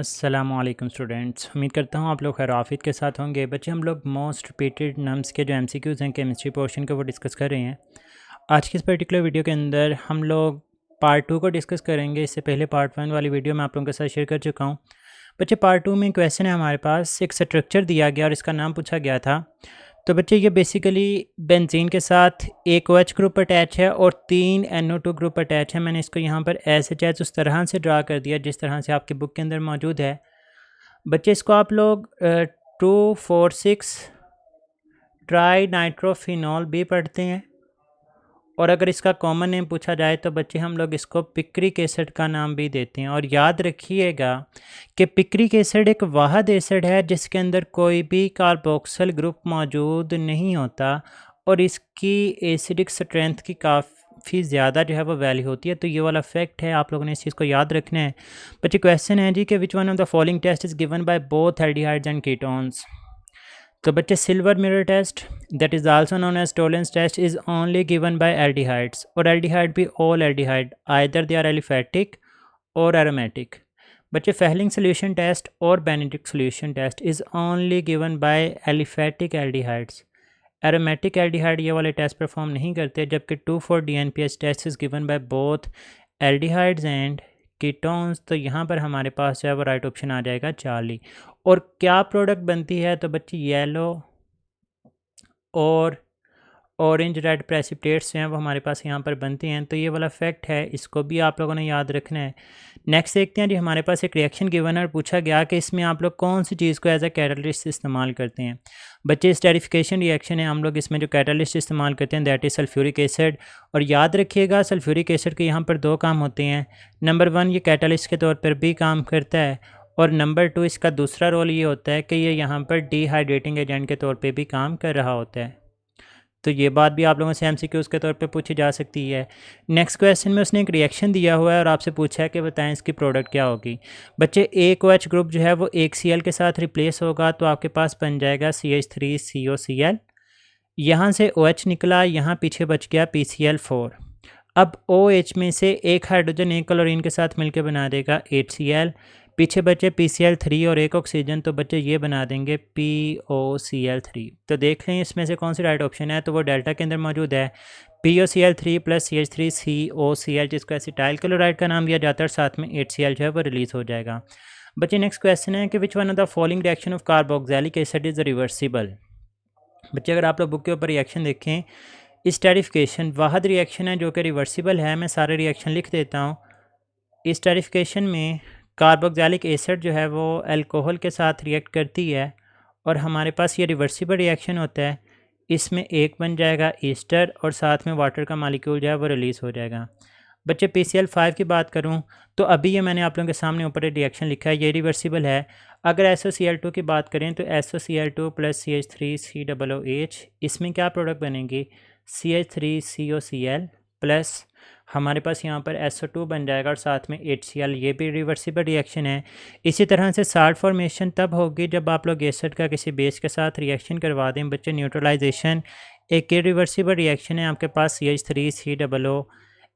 अस्सलामुअलैकुम स्टूडेंट्स, उम्मीद करता हूँ आप लोग खैर के साथ होंगे। बच्चे, हम लोग मोस्ट रिपीटेड नम्स के जो एमसीक्यूज़ हैं केमिस्ट्री पोर्शन के वो डिस्कस कर रहे हैं। आज की इस पर्टिकुलर वीडियो के अंदर हम लोग पार्ट 2 को डिस्कस करेंगे। इससे पहले पार्ट 1 वाली वीडियो मैं आप लोगों के साथ शेयर कर चुका हूँ। बच्चे, पार्ट 2 में क्वेश्चन है हमारे पास, एक स्ट्रक्चर दिया गया और इसका नाम पूछा गया था। तो बच्चे, ये बेसिकली बेंजीन के साथ एक OH ग्रुप अटैच है और 3 NO2 ग्रुप अटैच है। मैंने इसको यहाँ पर SHH उस तरह से ड्रा कर दिया जिस तरह से आपकी बुक के अंदर मौजूद है। बच्चे, इसको आप लोग 2,4,6 ट्राई नाइट्रोफिनॉल भी पढ़ते हैं, और अगर इसका कॉमन नेम पूछा जाए तो बच्चे हम लोग इसको पिक्रिक एसिड का नाम भी देते हैं। और याद रखिएगा कि पिक्रिक एसिड एक वाहद एसिड है जिसके अंदर कोई भी कार्बोक्सिल ग्रुप मौजूद नहीं होता और इसकी एसिडिक स्ट्रेंथ की काफ़ी ज़्यादा जो है वो वैल्यू होती है। तो ये वाला फैक्ट है, आप लोगों ने इस चीज़ को याद रखना है। बच्चे, क्वेश्चन है जी कि which one of the following test is given by both aldehydes and ketones. तो बच्चे, silver mirror test that is also known as Tollens test is only given by aldehydes, और एल्डिहाइड भी all aldehyde, either they are aliphatic और aromatic. बच्चे, Fehling solution test और Benedict solution test is only given by aliphatic aldehydes. Aromatic aldehyde ये वाले test perform नहीं करते, जबकि 2,4-DNPH test is given by both aldehydes and ketones. तो यहाँ पर हमारे पास जो है वो राइट ऑप्शन आ जाएगा 40। और क्या प्रोडक्ट बनती है? तो बच्चे, येलो और ऑरेंज रेड प्रेसिपिटेट्स हैं वो हमारे पास यहाँ पर बनती हैं। तो ये वाला फैक्ट है, इसको भी आप लोगों ने याद रखना है। नेक्स्ट देखते हैं जी, हमारे पास एक रिएक्शन गिवन है और पूछा गया कि इसमें आप लोग कौन सी चीज़ को एज अ कैटलिस्ट इस्तेमाल करते हैं। बच्चे, स्टेरिफिकेशन रिएक्शन है, हम लोग इसमें जो कैटलिस्ट इस्तेमाल करते हैं दैट इज़ सल्फ्यूरिक एसिड। और याद रखिएगा सल्फ्यूरिक एसिड के यहाँ पर 2 काम होते हैं। नंबर 1, ये कैटलिस्ट के तौर पर भी काम करता है, और नंबर 2, इसका दूसरा रोल ये होता है कि ये यहाँ पर डिहाइड्रेटिंग एजेंट के तौर पर भी काम कर रहा होता है। तो ये बात भी आप लोगों से MCQs के तौर पे पूछी जा सकती है। नेक्स्ट क्वेश्चन में उसने एक रिएक्शन दिया हुआ है और आपसे पूछा है कि बताएं इसकी प्रोडक्ट क्या होगी। बच्चे, एक OH ग्रुप जो है वो एक Cl के साथ रिप्लेस होगा, तो आपके पास बन जाएगा CH3COCl। यहाँ से OH निकला, यहाँ पीछे बच गया PCl4। अब OH में से एक हाइड्रोजन एक क्लोरीन के साथ मिलकर बना देगा HCl, पीछे बचे PCl3 और एक ऑक्सीजन, तो बच्चे ये बना देंगे POCl3। तो देख लें इसमें से कौन सी राइट ऑप्शन है, तो वो डेल्टा के अंदर मौजूद है POCl3 प्लस CH3COCl, जिसको एसिटाइल क्लोराइड का नाम दिया जाता है, और साथ में HCl जो है वो रिलीज़ हो जाएगा। बच्चे, नेक्स्ट क्वेश्चन है कि which one of the following reaction of carboxylic acid is reversible. बच्चे, अगर आप लोग बुक के ऊपर रिएक्शन देखें, स्टेरिफिकेशन वाहद रिएक्शन है जो कि रिवर्सिबल है। मैं सारे रिएक्शन लिख देता हूँ। स्टेरिफिकेशन में कार्बोक्सिलिक एसिड जो है वो अल्कोहल के साथ रिएक्ट करती है और हमारे पास ये रिवर्सिबल रिएक्शन होता है। इसमें एक बन जाएगा ईस्टर और साथ में वाटर का मालिक्यूल जो है वो रिलीज़ हो जाएगा। बच्चे, PCl5 की बात करूं तो अभी ये मैंने आप लोगों के सामने ऊपर रिएक्शन लिखा है, ये रिवर्सिबल है। अगर SOCl2 की बात करें तो SOCl2 प्लस CH3COOH, इसमें क्या प्रोडक्ट बनेंगी? CH3COCl प्लस हमारे पास यहाँ पर SO2 बन जाएगा और साथ में HCl, ये भी रिवर्सिबल रिएक्शन है। इसी तरह से साल्ट फॉर्मेशन तब होगी जब आप लोग एसिड का किसी बेस के साथ रिएक्शन करवा दें। बच्चे, न्यूट्रलाइजेशन एक रिवर्सिबल रिएक्शन है, आपके पास CH3COO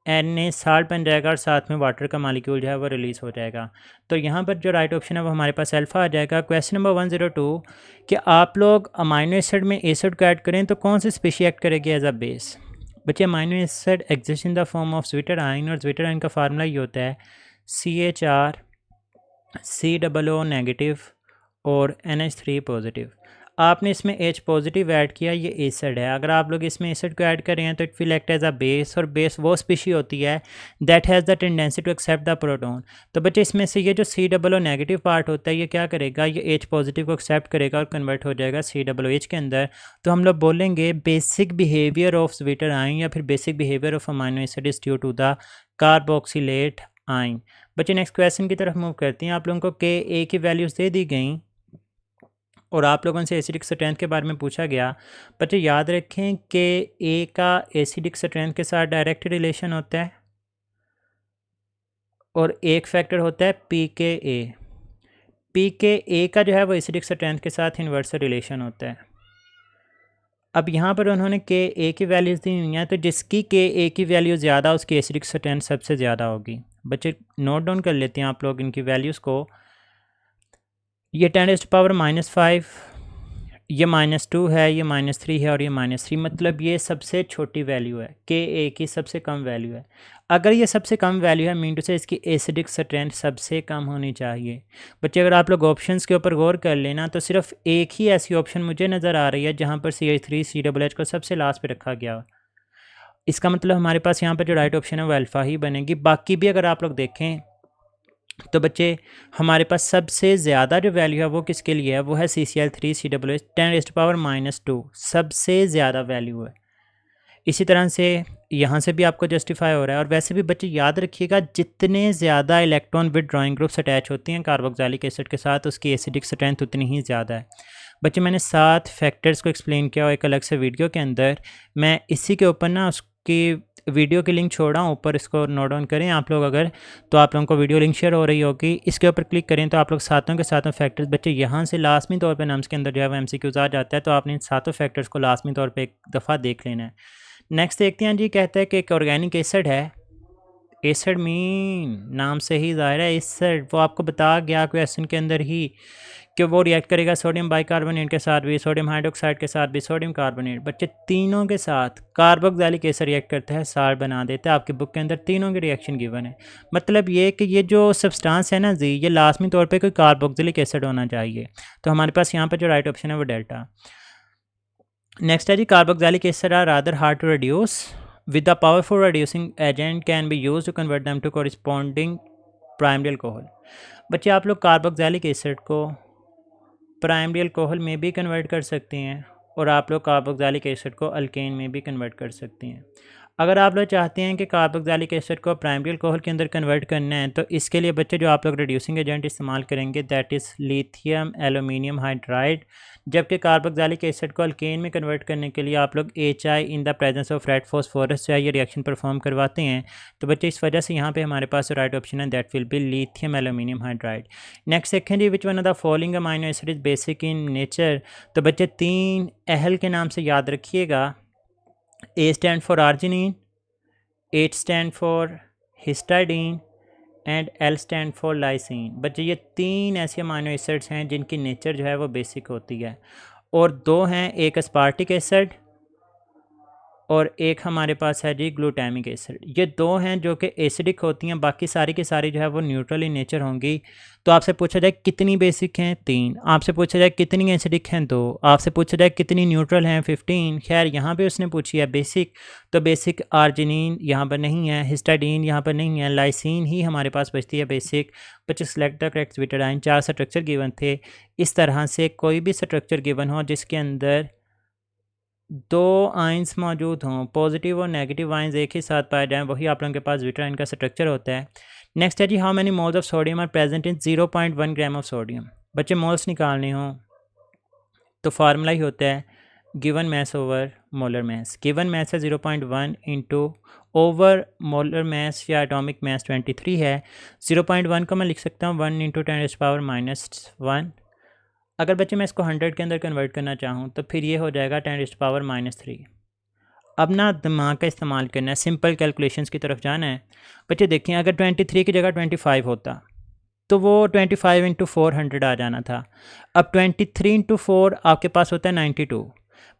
Na साल्ट बन जाएगा और साथ में वाटर का मालिक्यूल जो है वो रिलीज़ हो जाएगा। तो यहाँ पर जो राइट ऑप्शन है वो हमारे पास अल्फ़ा आ जाएगा। क्वेश्चन नंबर 102 कि आप लोग अमाइनो एसिड में एसिड को ऐड करें तो कौन सी स्पीशी एक्ट करेगी एज अ बेस। बच्चे, amino acid exist in the form of zwitter ion, और स्वीटर आयन का फार्मूला ये होता है CHR COO नेगेटिव और NH3 पॉजिटिव। आपने इसमें H पॉजिटिव ऐड किया, ये एसिड है। अगर आप लोग इसमें एसिड को ऐड कर रहे हैं तो it will act as a base, और बेस वो स्पीशी होती है that has the tendency to accept the proton. तो बच्चे, इसमें से ये जो COO नेगेटिव पार्ट होता है ये क्या करेगा, ये H पॉजिटिव को एक्सेप्ट करेगा और कन्वर्ट हो जाएगा COOH के अंदर। तो हम लोग बोलेंगे basic behaviour of zwitter ion या फिर basic behaviour of amino acid is due to the carboxylate ion. बच्चे, नेक्स्ट क्वेश्चन की तरफ मूव करते हैं। आप लोगों को Ka की वैल्यूज़ दे दी गई और आप लोगों से एसिडिक स्ट्रेंथ के बारे में पूछा गया। बच्चे, याद रखें कि A का एसिडिक स्ट्रेंथ के साथ डायरेक्ट रिलेशन होता है और एक फैक्टर होता है pKa। pKa का जो है वो एसिडिक स्ट्रेंथ के साथ इन्वर्स रिलेशन होता है। अब यहाँ पर उन्होंने Ka की वैल्यूज़ दी हुई हैं, तो जिसकी Ka की वैल्यू ज़्यादा उसकी एसिडिक स्ट्रेंथ सबसे ज़्यादा होगी। बच्चे, नोट डाउन कर लेते हैं आप लोग इनकी वैल्यूज़ को। ये 10⁻⁻5, ये -2 है, ये -3 है और ये -3, मतलब ये सबसे छोटी वैल्यू है, के ए की सबसे कम वैल्यू है। अगर ये सबसे कम वैल्यू है मीन टू से इसकी एसिडिक स्ट्रेंथ सबसे कम होनी चाहिए। बच्चे अगर आप लोग ऑप्शंस के ऊपर गौर कर लेना तो सिर्फ एक ही ऐसी ऑप्शन मुझे नज़र आ रही है जहाँ पर CH3 CH को सबसे लास्ट पे रखा गया। इसका मतलब हमारे पास यहाँ पर जो राइट ऑप्शन है वो अल्फ़ा ही बनेगी। बाकी भी अगर आप लोग देखें तो बच्चे हमारे पास सबसे ज़्यादा जो वैल्यू है वो किसके लिए है, वो है CCl3 CH 10⁻⁻², सबसे ज़्यादा वैल्यू है। इसी तरह से यहाँ से भी आपको जस्टिफाई हो रहा है। और वैसे भी बच्चे याद रखिएगा जितने ज़्यादा इलेक्ट्रॉन विथड्रॉइंग ग्रुप्स अटैच होती हैं कार्बोक्सिलिक एसिड के साथ उसकी एसिडिक स्ट्रेंथ उतनी ही ज़्यादा है। बच्चे मैंने 7 फैक्टर्स को एक्सप्लेन किया और एक अलग से वीडियो के अंदर, मैं इसी के ऊपर ना उसकी वीडियो की लिंक छोड़ा हूँ ऊपर, इसको नोट डाउन करें आप लोग अगर, तो आप लोगों को वीडियो लिंक शेयर हो रही होगी, इसके ऊपर क्लिक करें तो आप लोग सातों के सातों फैक्टर्स बच्चे यहाँ से लाजमी तौर पे नम्स के अंदर जो है वो MCQs आ जाता है, तो आपने इन सातों फैक्टर्स को लाजमी तौर पे एक दफ़ा देख लेना है। नेक्स्ट देखते हैं जी, कहता है कि एक ऑर्गेनिक एसिड है, एसिड मीन नाम से ही ज़ाहिर है एसिड, वो आपको बता गया क्वेश्चन के अंदर ही कि वो रिएक्ट करेगा सोडियम बाइकार्बोनेट के साथ भी, सोडियम हाइड्रोक्साइड के साथ भी, सोडियम कार्बोनेट। बच्चे तीनों के साथ कार्बोक्सिलिक एसिड रिएक्ट करता है, साल्ट बना देता है। आपकी बुक के अंदर तीनों की रिएक्शन गिवन है। मतलब ये कि ये जो सब्सटेंस है ना जी, ये लाजमी तौर पे कोई कार्बोक्सिलिक एसिड होना चाहिए। तो हमारे पास यहाँ पर जो राइट ऑप्शन है वो डेल्टा। नेक्स्ट है जी, carboxylic acid are rather hard to reduce with the powerful reducing agent can be use to convert them to corresponding primary alcohol. बच्चे आप लोग कार्बोक्सिलिक एसिड को प्राइमरी अल्कोहल में भी कन्वर्ट कर सकते हैं और आप लोग कार्बोक्सिलिक एसिड को अल्केन में भी कन्वर्ट कर सकते हैं। अगर आप लोग चाहते हैं कि कार्बोक्सिलिक एसिड को प्राइमरी अल्कोहल के अंदर कन्वर्ट करना है तो इसके लिए बच्चे जो आप लोग रिड्यूसिंग एजेंट इस्तेमाल करेंगे that is lithium aluminium hydride, जबकि कार्बोक्सिलिक एसिड को अल्केन में कन्वर्ट करने के लिए आप लोग HI in the presence of red phosphorus जो है ये रिएक्शन परफॉर्म करवाते हैं। तो बच्चे इस वजह से यहाँ पे हमारे पास राइट ऑप्शन है that will be lithium aluminium hydride. Next second जी, which one of the following amino acid is basic in nature. तो बच्चे 3 अहल के नाम से याद रखिएगा। A stand for arginine, H stand for हिस्टाडीन and L stand for lysine. बच्चे ये 3 ऐसे अमाइनो एसिड्स हैं जिनकी नेचर जो है वो बेसिक होती है, और 2 हैं, एक अस्पार्टिक एसिड और एक हमारे पास है जी ग्लूटामिक एसिड। ये 2 हैं जो कि एसिडिक होती हैं, बाकी सारी की सारी जो है वो न्यूट्रल इन नेचर होंगी। तो आपसे पूछा जाए कितनी बेसिक हैं 3, आपसे पूछा जाए कितनी एसिडिक हैं 2, आपसे पूछा जाए कितनी न्यूट्रल हैं 15। खैर यहाँ पे उसने पूछी है बेसिक, तो बेसिक आर्जिनिन यहाँ पर नहीं है, हिस्टाडीन यहाँ पर नहीं है, लाइसिन ही हमारे पास बचती है बेसिक। बच्चे सेलेक्ट द करेक्ट विटाडाइन। 4 स्ट्रक्चर गिवन थे। इस तरह से कोई भी स्ट्रक्चर गिवन हो जिसके अंदर 2 आयंस मौजूद हों, पॉजिटिव और नेगेटिव आयंस एक ही साथ पाए जाएं, वही आप लोगों के पास विटाडाइन का स्ट्रक्चर होता है। नेक्स्ट है जी, how many moles of sodium are present in 0.1 gram of sodium. बच्चे मोल्स निकालने हों तो फार्मूला ही होता है given mass over molar mass. Given mass है 0.1 इंटू ओवर मोलर मैस या एटॉमिक मैस 23 है। 0.1 को मैं लिख सकता हूँ 1 इंटू 10⁻⁻1। अगर बच्चे मैं इसको 100 के अंदर कन्वर्ट करना चाहूँ तो फिर ये हो जाएगा 10⁻⁻3। अब ना दिमाग का इस्तेमाल करना है, सिंपल कैलकुलेशंस की तरफ जाना है। बच्चे देखें, अगर 23 की जगह 25 होता तो वो 25 इंटू 400 आ जाना था। अब 23 इंटू 4 आपके पास होता है 92,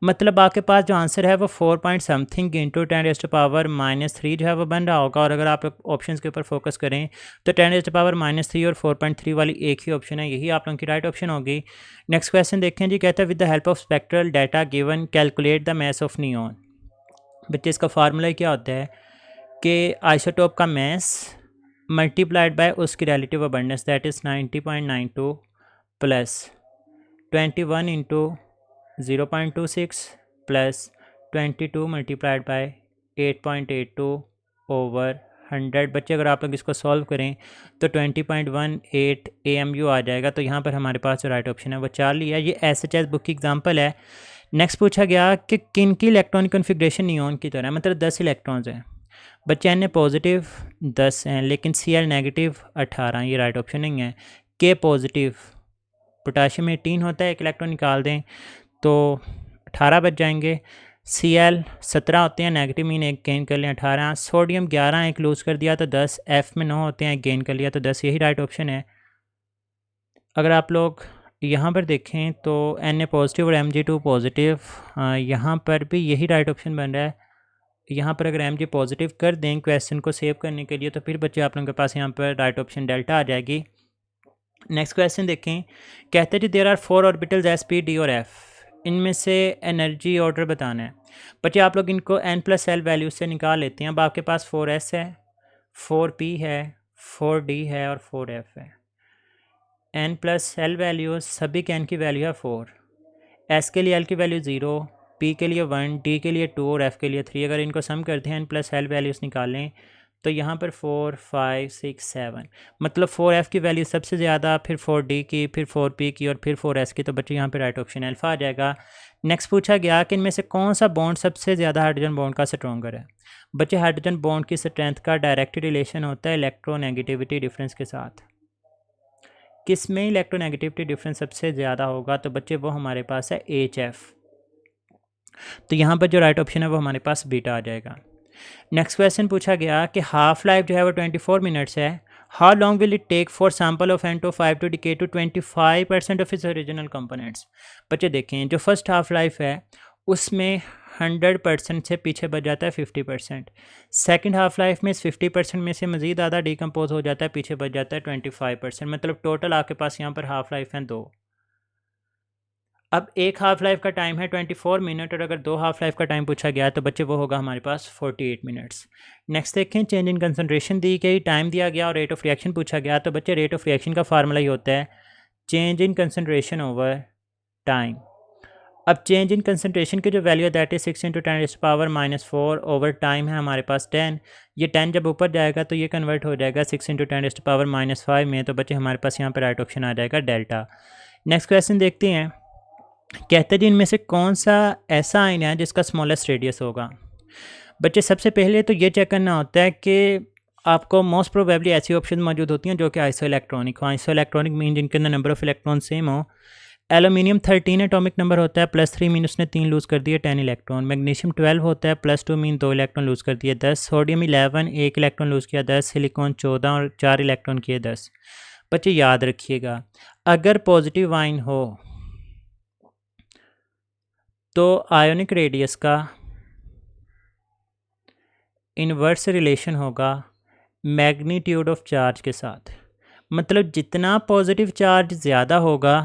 मतलब आपके पास जो आंसर है वो 4 पॉइंट समथिंग इंटू 10⁻⁻3 जो है वो बन रहा होगा। और अगर आप ऑप्शंस के ऊपर फोकस करें तो 10⁻⁻3 और 4.3 वाली एक ही ऑप्शन है, यही आप लोगों की राइट ऑप्शन होगी। नेक्स्ट क्वेश्चन देखें जी, कहता है with the help of spectral data given calculate the mass of neon. बच्चे इसका फार्मूला क्या होता है कि आइसोटोप का मैस मल्टीप्लाइड बाय उसकी relative abundance that is 90.92 plus 21 into 0.26 plus 22 multiplied by 8.82 over 100। बच्चे अगर आप लोग इसको सॉल्व करें तो 20.18 AMU आ जाएगा। तो यहाँ पर हमारे पास जो राइट ऑप्शन है वो 4 लिया। ये SHS बुक की एग्जांपल है। नेक्स्ट पूछा गया कि किन की इलेक्ट्रॉनिक कॉन्फ़िगरेशन नियॉन की तरह, मतलब 10 इलेक्ट्रॉन्स हैं। बच्चे N पॉजिटिव 10 हैं लेकिन Cl नेगेटिव 18, ये राइट ऑप्शन नहीं है। K पॉजिटिव, पोटाशियम 18 होता है, एक इलेक्ट्रॉन निकाल दें तो 18 बच जाएंगे। Cl 17 होते हैं, नेगेटिव मीन एक गेन कर लिया 18। सोडियम 11, एक लूज़ कर दिया तो 10। F में 9 होते हैं, एक गेन कर लिया तो 10, यही राइट ऑप्शन है। अगर आप लोग यहाँ पर देखें तो Na पॉजिटिव और Mg2 पॉजिटिव, यहाँ पर भी यही राइट ऑप्शन बन रहा है। यहाँ पर अगर Mg पॉजिटिव कर दें क्वेश्चन को सेव करने के लिए तो फिर बच्चे आप लोगों के पास यहाँ पर राइट ऑप्शन डेल्टा आ जाएगी। नेक्स्ट क्वेश्चन देखें, कहते हैं जी there are 4 orbitals S P D और एफ, इनमें से एनर्जी ऑर्डर बताना है। बच्चे आप लोग इनको n+l वैल्यू से निकाल लेते हैं। अब आपके पास 4s है, 4p है, 4d है और 4f है। n+l वैल्यू सभी के n की वैल्यू है 4, s के लिए l की वैल्यू 0, p के लिए 1, d के लिए 2 और f के लिए 3। अगर इनको सम करते हैं n+l वैल्यूज़ निकालें तो यहाँ पर 4, 5, 6, 7, मतलब 4f की वैल्यू सबसे ज़्यादा, फिर 4d की, फिर 4p की और फिर 4s की। तो बच्चे यहाँ पे राइट ऑप्शन अल्फ़ा आ जाएगा। नेक्स्ट पूछा गया कि इनमें से कौन सा बॉन्ड सबसे ज़्यादा हाइड्रोजन बॉन्ड का स्ट्रॉन्गर है। बच्चे हाइड्रोजन बॉन्ड की स्ट्रेंथ का डायरेक्ट रिलेशन होता है इलेक्ट्रोनेगेटिविटी डिफरेंस के साथ। किस में इलेक्ट्रोनेगेटिविटी डिफरेंस सबसे ज़्यादा होगा, तो बच्चे वो हमारे पास है HF। तो यहाँ पर जो राइट ऑप्शन है वो हमारे पास बीटा आ जाएगा। नेक्स्ट क्वेश्चन पूछा गया कि हाफ लाइफ जो है वो 24 मिनट्स है। How long will it take for sample of N2O5 to decay to 25% of its original components. बच्चे देखें जो फर्स्ट हाफ लाइफ है उसमें 100% से पीछे बच जाता है 50%। सेकंड हाफ लाइफ में इस 50% में से मज़ीद आधा डिकम्पोज हो जाता है, पीछे बच जाता है 25%। मतलब टोटल आपके पास यहाँ पर हाफ लाइफ हैं 2। अब एक हाफ लाइफ का टाइम है 24 मिनट और अगर 2 हाफ लाइफ का टाइम पूछा गया तो बच्चे वो होगा हमारे पास 48 मिनट्स। नेक्स्ट देखें, चेंज इन कंसंट्रेशन दी गई, टाइम दिया गया और रेट ऑफ रिएक्शन पूछा गया। तो बच्चे रेट ऑफ रिएक्शन का फार्मूला ही होता है change in concentration over time. अब चेंज इन कंसंट्रेशन की जो वैल्यू है दैट इज 6 × 10⁻⁴ ओवर टाइम है हमारे पास 10। ये 10 जब ऊपर जाएगा तो ये कन्वर्ट हो जाएगा 6 × 10⁻⁵ में। तो बच्चे हमारे पास यहाँ पर राइट ऑप्शन आ जाएगा डेल्टा। नेक्स्ट क्वेश्चन देखते हैं, कहते हैं जी इनमें से कौन सा ऐसा आयन है जिसका स्मॉलेस्ट रेडियस होगा। बच्चे सबसे पहले तो ये चेक करना होता है कि आपको मोस्ट प्रोबेबली ऐसी ऑप्शन मौजूद होती हैं जो कि आइसो इलेक्ट्रॉनिक हो। आइसो इलेक्ट्रॉनिक मीन जिनके अंदर नंबर ऑफ इलेक्ट्रॉन सेम हो। एलुमिनियम 13 एटॉमिक नंबर होता है, +3 मीन उसने 3 लूज़ कर दिए 10 इलेक्ट्रॉन। मैग्नीशियम 12 होता है, +2 मीन 2 इलेक्ट्रॉन लूज़ कर दिए 10। सोडियम 11 1 इलेक्ट्रॉन लूज़ किया 10। सिलिकॉन 14 और 4 इलेक्ट्रॉन किए 10। बच्चे याद रखिएगा अगर पॉजिटिव आयन हो तो आयोनिक रेडियस का इन्वर्स रिलेशन होगा मैग्नीट्यूड ऑफ चार्ज के साथ। मतलब जितना पॉजिटिव चार्ज ज़्यादा होगा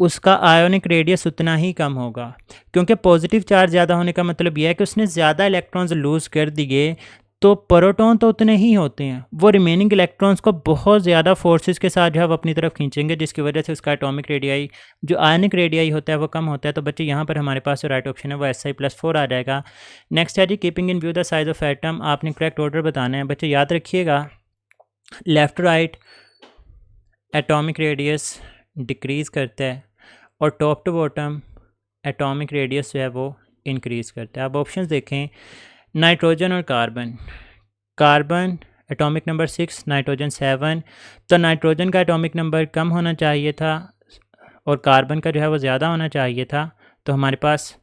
उसका आयोनिक रेडियस उतना ही कम होगा, क्योंकि पॉजिटिव चार्ज ज़्यादा होने का मतलब यह है कि उसने ज़्यादा इलेक्ट्रॉन्स लूज़ कर दिए तो प्रोटॉन तो उतने ही होते हैं, वो रिमेनिंग इलेक्ट्रॉन्स को बहुत ज़्यादा फोर्सेस के साथ जो है वो अपनी तरफ खींचेंगे, जिसकी वजह से उसका एटॉमिक रेडियाई जो आयनिक रेडियाई होता है वो कम होता है। तो बच्चे यहाँ पर हमारे पास जो राइट ऑप्शन है वो Si+4 आ जाएगा। नेक्स्ट है जी keeping in view the size of atom, आपने करेक्ट ऑर्डर बताना है। बच्चे याद रखिएगा left right atomic radius decrease करता है और top to bottom atomic radius जो है वो इंक्रीज़ करता है। अब ऑप्शंस देखें, नाइट्रोजन और carbon. Carbon atomic number 6, nitrogen 7। तो नाइट्रोजन का एटॉमिक नंबर कम होना चाहिए था और कार्बन का जो है वो ज़्यादा होना चाहिए था। तो हमारे पास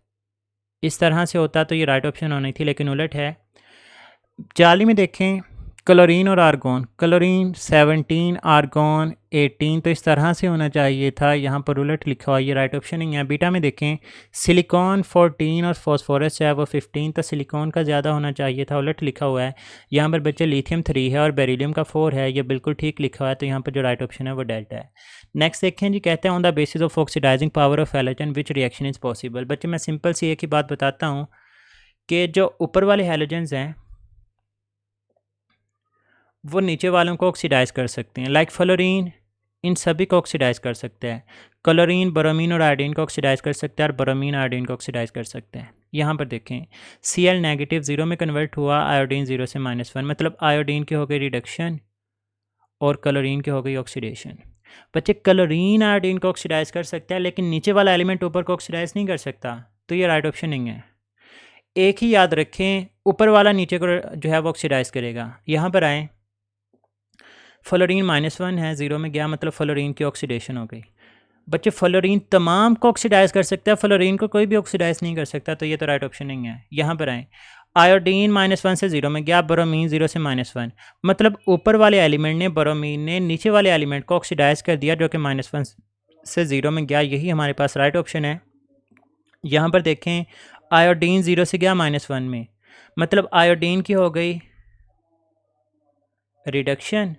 इस तरह से होता तो ये राइट ऑप्शन होनी थी, लेकिन उलट है। जाली में देखें क्लोरीन और आर्गोन, क्लोरीन 17 आर्गोन 18, तो इस तरह से होना चाहिए था, यहाँ पर उलट लिखा हुआ, ये राइट ऑप्शन नहीं है। बीटा में देखें सिलिकॉन 14 और फॉस्फोरस है वो 15, तो सिलिकॉन का ज़्यादा होना चाहिए था, उलट लिखा हुआ है। यहाँ पर बच्चे लिथियम 3 है और बेरिलियम का 4 है, ये बिल्कुल ठीक लिखा हुआ है। तो यहाँ पर जो राइट ऑप्शन है वो डेल्टा है। नेक्स्ट देखें जी, कहते हैं on the basis of oxidising power of halogen which reaction is possible. बच्चे मैं सिंपल सी एक ही बात बताता हूँ कि जो ऊपर वाले हैलोजन्स हैं वो नीचे वालों को ऑक्सीडाइज़ कर सकते हैं, लाइक फ्लोरीन इन सभी को ऑक्सीडाइज़ कर सकते हैं। क्लोरीन ब्रोमीन और आयोडीन को ऑक्सीडाइज़ कर सकते हैं और ब्रोमीन आयोडीन को ऑक्सीडाइज़ कर सकते हैं। यहाँ पर देखें Cl नेगेटिव 0 में कन्वर्ट हुआ, आयोडीन 0 से -1, मतलब आयोडीन की हो गई रिडक्शन और क्लोरीन की हो गई ऑक्सीडेशन। बच्चे क्लोरीन आयोडीन को ऑक्सीडाइज़ कर सकता है लेकिन नीचे वाला एलिमेंट ऊपर को ऑक्सीडाइज़ नहीं कर सकता, तो ये राइट ऑप्शन नहीं है। एक ही याद रखें, ऊपर वाला नीचे को जो है वो ऑक्सीडाइज़ करेगा। यहाँ पर आएँ, फ्लोरीन -1 है, 0 में गया, मतलब फ्लोरीन की ऑक्सीडेशन हो गई। बच्चे फ्लोरीन तमाम को ऑक्सीडाइज़ कर सकता है, फ्लोरीन को कोई भी ऑक्सीडाइज़ नहीं कर सकता, तो ये तो राइट ऑप्शन नहीं है। यहाँ पर आएँ, आयोडीन -1 से 0 में गया, बोरोमीन 0 से -1, मतलब ऊपर वाले एलिमेंट ने, बोरोमीन ने, नीचे वाले एलिमेंट को ऑक्सीडाइज कर दिया जो कि -1 से 0 में गया। यही हमारे पास राइट ऑप्शन है। यहाँ पर देखें आयोडीन 0 से गया -1 में, मतलब आयोडीन की हो गई रिडक्शन,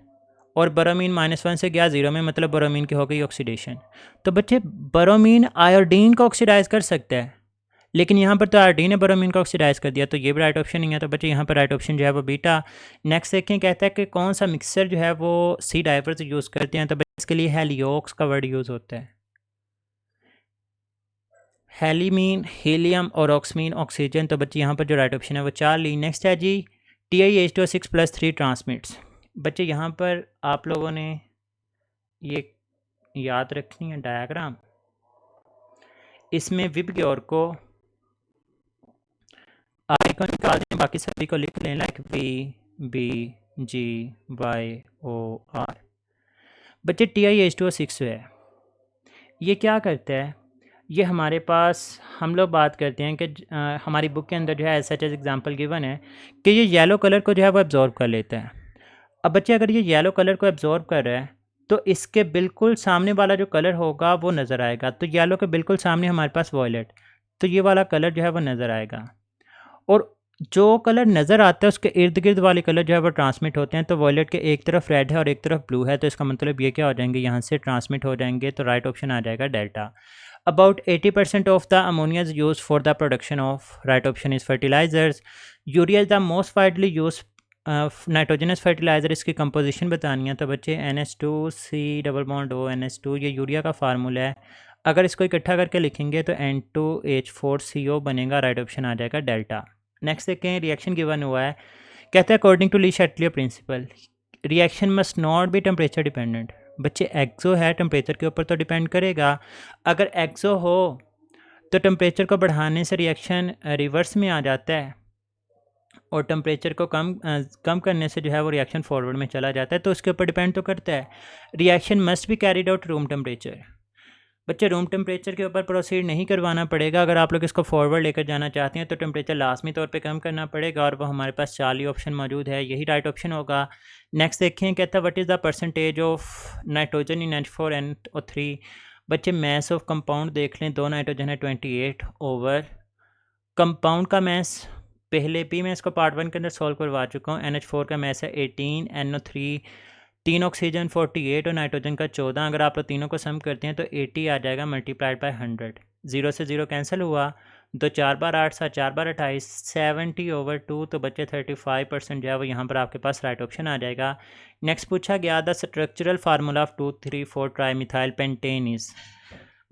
और बोरोमीन -1 से गया 0 में, मतलब बोरोमीन की हो गई ऑक्सीडेशन। तो बच्चे बोरोमीन आयोडीन को ऑक्सीडाइज कर सकता है, लेकिन यहाँ पर तो आयोडीन ने बोरोमीन को ऑक्सीडाइज कर दिया, तो ये भी राइट ऑप्शन नहीं है। तो बच्चे यहाँ पर राइट ऑप्शन जो है वो बीटा। नेक्स्ट देखें, कहता है कि कौन सा मिक्सर जो है वो सी डाइवर्स यूज़ करते हैं। तो बच्चे इसके लिए हेलियोक्स का वर्ड यूज़ होता है। हेलीमीन, हीलियम और ऑक्समीन ऑक्सीजन। तो बच्चे यहाँ पर जो राइट ऑप्शन है वो चार्ली। नेक्स्ट है जी TiH2O6+3 ट्रांसमिट्स। बच्चे यहाँ पर आप लोगों ने ये याद रखनी है डायग्राम। इसमें विबग्योर को आई को निकाल दें, बाकी सभी को लिख लें, लाइक VBGYOR। बच्चे TiH2O6 है, ये क्या करता है? ये हमारे पास हम लोग बात करते हैं कि हमारी बुक के अंदर जो है सच एज एग्जांपल गिवन है कि ये येलो कलर को जो है वो एब्जॉर्ब कर लेता है। अब बच्चे अगर ये येलो कलर को एब्जॉर्ब कर रहा है तो इसके बिल्कुल सामने वाला जो कलर होगा वो नज़र आएगा। तो येलो के बिल्कुल सामने हमारे पास वॉयलेट, तो ये वाला कलर जो है वो नज़र आएगा, और जो कलर नज़र आता है उसके इर्द गिर्द वाले कलर जो है वो ट्रांसमिट होते हैं। तो वॉयलेट के एक तरफ रेड है और एक तरफ ब्लू है, तो इसका मतलब ये क्या हो जाएंगे, यहाँ से ट्रांसमिट हो जाएंगे। तो राइट ऑप्शन आ जाएगा delta. About 80% of the ammonia is used for the production of, right option is fertilizers. Urea is the most widely used nitrogenous fertiliser. इसकी कंपोजिशन बतानी है। तो बच्चे NH2C+O NH2 ये यूरिया का फार्मूला है। अगर इसको इकट्ठा करके लिखेंगे तो N2H4CO बनेगा। राइट ऑप्शन आ जाएगा डेल्टा। नेक्स्ट देखें, रिएक्शन गिवन हुआ है, कहते हैं according to Le Chatelier principle reaction must not be temperature dependent. बच्चे एक्सो है, टेम्परेचर के ऊपर तो डिपेंड करेगा। अगर एक्सो हो तो टेम्परेचर को बढ़ाने से रिएक्शन रिवर्स में आ जाता है, और टेम्परेचर को कम करने से जो है वो रिएक्शन फॉरवर्ड में चला जाता है। तो उसके ऊपर डिपेंड तो करता है। Reaction must be carried out room temperature. बच्चे रूम टेम्परेचर के ऊपर प्रोसीड नहीं करवाना पड़ेगा। अगर आप लोग इसको फॉरवर्ड लेकर जाना चाहते हैं तो टेम्परेचर लाजमी तौर पे कम करना पड़ेगा, और वो हमारे पास 40 ऑप्शन मौजूद है, यही राइट ऑप्शन होगा। नेक्स्ट देखें, कहता है what is the percentage of nitrogen in H4NO3। बच्चे मैस ऑफ कंपाउंड देख लें, 2 नाइट्रोजन है 28 ओवर कंपाउंड का मैस पहले भी मैं इसको पार्ट 1 के अंदर सॉल्व करवा चुका हूँ। NH4 का मैस है 18, NO3 3 ऑक्सीजन 48 और नाइट्रोजन का 14। अगर आप लोग तीनों को सम करते हैं तो 80 आ जाएगा मल्टीप्लाइड बाय 100। 0 से 0 कैंसिल हुआ, तो 4 बार 8 7 4 बार 28 70/2। तो बच्चे 35% जो है वो यहाँ पर आपके पास राइट ऑप्शन आ जाएगा। नेक्स्ट पूछा गया the structural formula of 2,3,4 trimethyl pentane is.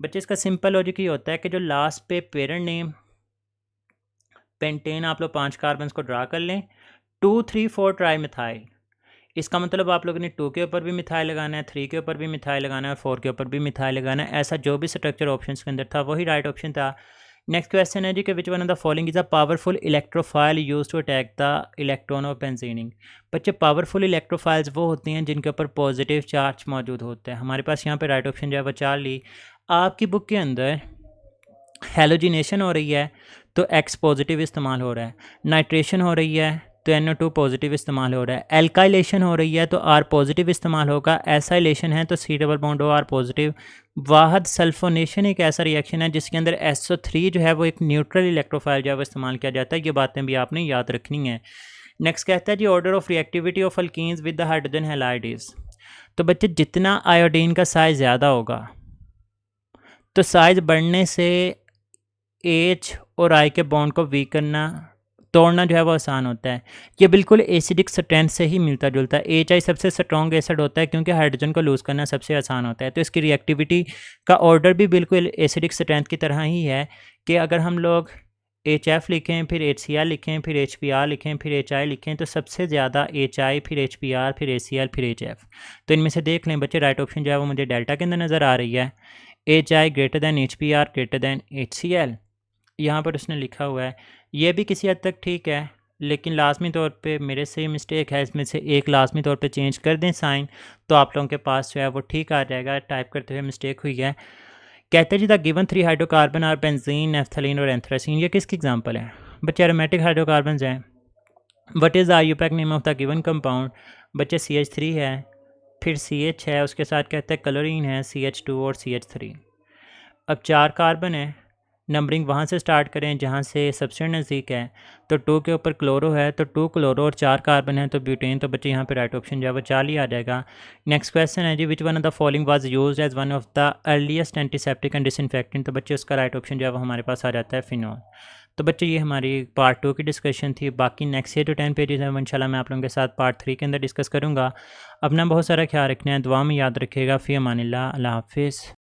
बच्चे इसका सिंपल लॉजिक ही होता है कि जो लास्ट पे पेरेंट नेम पेंटेन आप लोग 5 कार्बन को ड्रा कर लें, 2,3,4 ट्राईमिथाइल। इसका मतलब आप लोगों ने 2 के ऊपर भी मिथाइल लगाना है, 3 के ऊपर भी मिथाइल लगाना है, 4 के ऊपर भी मिथाइल लगाना है। ऐसा जो भी स्ट्रक्चर ऑप्शंस के अंदर था वही राइट ऑप्शन था। नेक्स्ट क्वेश्चन है जी कि which one of the following is a powerful electrophile use to attack the electron of benzene ring. बच्चे पावरफुल इलेक्ट्रोफाइल्स वो होती हैं जिनके ऊपर पॉजिटिव चार्ज मौजूद होता है। हमारे पास यहाँ पर राइट ऑप्शन जो है वो चार्ली। आपकी बुक के अंदर हेलोजिनेशन हो रही है तो X पॉजिटिव इस्तेमाल हो रहा है, नाइट्रेशन हो रही है तो NO2 पॉजिटिव इस्तेमाल हो रहा है, एल्काइलेशन हो रही है तो R पॉजिटिव इस्तेमाल होगा, एसाइलेशन है तो C+R पॉजिटिव। वाहद सल्फोनेशन एक ऐसा रिएक्शन है जिसके अंदर SO3 जो है वो एक न्यूट्रल इलेक्ट्रोफाइल जो है वो इस्तेमाल किया जाता है। ये बातें भी आपने याद रखनी है। नेक्स्ट कहता है जी order of reactivity of alkenes with the hydrogen halide is. तो बच्चे जितना आयोडीन का साइज़ ज़्यादा होगा तो साइज़ बढ़ने से H और I के बॉन्ड को वीक करना, तोड़ना जो है वो आसान होता है। ये बिल्कुल एसिडिक स्ट्रेंथ से ही मिलता जुलता है। HI सबसे स्ट्रॉन्ग एसिड होता है क्योंकि हाइड्रोजन को लूज़ करना सबसे आसान होता है। तो इसकी रिएक्टिविटी का ऑर्डर भी बिल्कुल एसिडिक स्ट्रेंथ की तरह ही है कि अगर हम लोग HF लिखें, फिर HCl लिखें, फिर HBr लिखें, फिर HI लिखें, तो सबसे ज़्यादा HI, फिर HBr, फिर HCl, फिर HF। तो इनमें से देख लें बच्चे, राइट ऑप्शन जो है वो मुझे डेल्टा के अंदर नज़र आ रही है। HI greater than HBr greater than HCl यहाँ पर उसने लिखा हुआ है। ये भी किसी हद तक ठीक है, लेकिन लाजमी तौर पे मेरे से मिस्टेक है, इसमें से एक लाजमी तौर पे चेंज कर दें साइन, तो आप लोगों के पास जो है वो ठीक आ जाएगा। टाइप करते हुए मिस्टेक हुई है। कहते हैं जी the given 3 hydrocarbon are benzene, naphthalene और एंथ्रासीन। ये किसकी एग्जांपल है? बच्चे एरोमेटिक हाइड्रोकार्बन्स हैं। What is the IUPAC name of the given compound? बच्चे CH3 है, फिर CH है, उसके साथ कहते हैं क्लोरीन है, CH2 और CH3। अब 4 कार्बन है, नंबरिंग वहाँ से स्टार्ट करें जहाँ से सबसे नज़दीक है। तो 2 के ऊपर क्लोरो है, तो 2 क्लोरो और 4 कार्बन है तो ब्यूटेन। तो बच्चे यहाँ पे राइट ऑप्शन जो है वो 4 ही आ जाएगा। नेक्स्ट क्वेश्चन है जी, which one of the following was used as one of the earliest antiseptic and disinfectant? तो बच्चे उसका राइट ऑप्शन जो है वो हमारे पास आ जाता है फिनॉल। तो बच्चे ये हमारी पार्ट 2 की डिस्कशन थी। बाकी नेक्स्ट ईयर जो 10 पेजेस हैं वो इंशाल्लाह मैं आप लोगों के साथ पार्ट 3 के अंदर डिस्कस करूँगा। अपना बहुत सारा ख्याल रखना है, दुआ में याद रखिएगा। फ़ी अमानिल्लाह, अल्लाह हाफिज़।